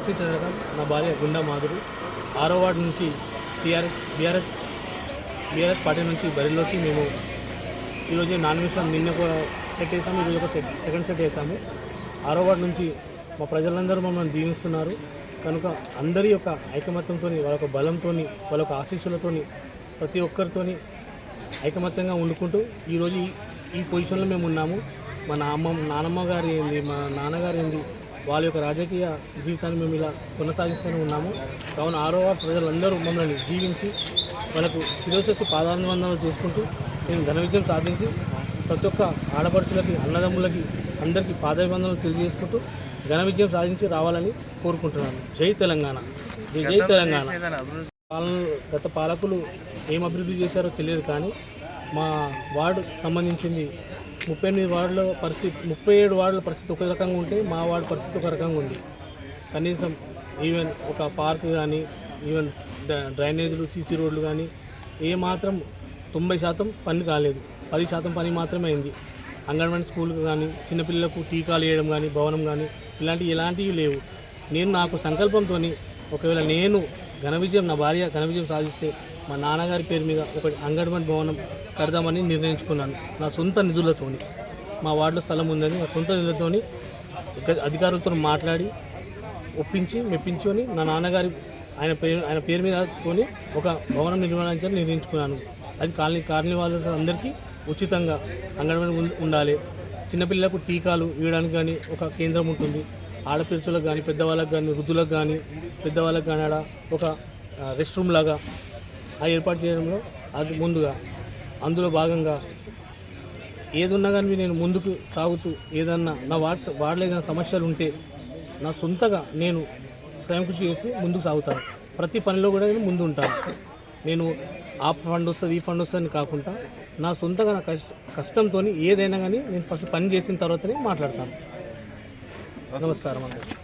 లక్ష్మీ చంద్రకాంత్, నా భార్య గుండా మాధురి 6వ వార్డు నుంచి బీఆర్ఎస్ పార్టీ నుంచి బరిలోకి మేము ఈరోజు నాన్ వేసాం. నిన్న ఒక సెట్ వేసాము, ఈరోజు ఒక సెకండ్ సెట్ వేసాము. 6వ వార్డు నుంచి మా ప్రజలందరూ మమ్మల్ని దీవిస్తున్నారు కనుక అందరి యొక్క ఐకమత్యంతో, వాళ్ళ యొక్క బలంతో, వాళ్ళ యొక్క ఆశీస్సులతో ప్రతి ఒక్కరితోని ఐకమత్యంగా వండుకుంటూ ఈరోజు ఈ పొజిషన్లో మేము ఉన్నాము. మా నానమ్మ గారు ఏంది, మా నాన్నగారు ఏంది, వాళ్ళ యొక్క రాజకీయ జీవితాన్ని మేము ఇలా కొనసాగిస్తూనే ఉన్నాము. కావున 6వ వార్డు ప్రజలందరూ మమ్మల్ని జీవించి వాళ్ళకు శిరోశస్సు పాదాభివందనాలు చేసుకుంటూ మేము ఘన విజయం సాధించి ప్రతి ఒక్క ఆడపడుచులకి, అన్నదమ్ములకి అందరికీ పాదాభివందనాలు తెలియజేసుకుంటూ ఘన విజయం సాధించి రావాలని కోరుకుంటున్నాను. జై తెలంగాణ, జై తెలంగాణ. గత పాలకులు ఏం అభివృద్ధి చేశారో తెలియదు, కానీ మా వార్డు సంబంధించింది 38 వార్డుల పరిస్థితి, 37 వార్డుల పరిస్థితి ఒక రకంగా ఉంటే మా వార్డు పరిస్థితి ఒక రకంగా ఉంది. కనీసం ఈవెన్ ఒక పార్క్ కానీ, ఈవెన్ డ్రైనేజీలు, సీసీ రోడ్లు కానీ ఏమాత్రం 90% పని కాలేదు, 10% పని మాత్రమే అయింది. అంగన్వాడీ స్కూల్కి కానీ, చిన్నపిల్లలకు టీకాలు వేయడం కానీ, భవనం కానీ ఇలాంటివి లేవు. నాకు సంకల్పంతో ఒకవేళ నేను ఘన విజయం, నా భార్య ఘన విజయం సాధిస్తే మా నాన్నగారి పేరు మీద ఒక అంగన్వాడీ భవనం కడదామని నిర్ణయించుకున్నాను. నా సొంత నిధులతోని, మా వార్డులో స్థలం ఉందని నా సొంత నిధులతోని అధికారులతో మాట్లాడి మెప్పించుకొని నా నాన్నగారి ఆయన పేరు మీదతోని ఒక భవనం నిర్మాణించాలని నిర్ణయించుకున్నాను. అది కాలనీ వాళ్ళందరికీ ఉచితంగా అంగన్వాడీ ఉండాలి. చిన్నపిల్లలకు టీకాలు ఇవ్వడానికి కానీ ఒక కేంద్రం ఉంటుంది. ఆడపిల్లలకు కానీ, పెద్దవాళ్ళకి కానీ, వృద్ధులకు కానీ, పెద్దవాళ్ళకి కానీ ఆడ ఒక రెస్ట్ రూమ్ లాగా ఏర్పాటు చేయడంలో అది ముందుగా అందులో భాగంగా ఏదున్నా కానీ నేను ముందుకు సాగుతూ ఏదన్నా నా వార్డులో ఏదైనా సమస్యలు ఉంటే నా సొంతగా నేను స్వయం కృషి చేసి ముందుకు సాగుతాను. ప్రతి పనిలో కూడా నేను ముందు ఉంటాను. నేను ఆ ఫండ్ వస్తుంది, ఈ ఫండ్ వస్తుంది కాకుండా నా సొంతగా నా కష్టంతో ఏదైనా కానీ నేను ఫస్ట్ పని చేసిన తర్వాతనే మాట్లాడతాను. నమస్కారం అందరికీ.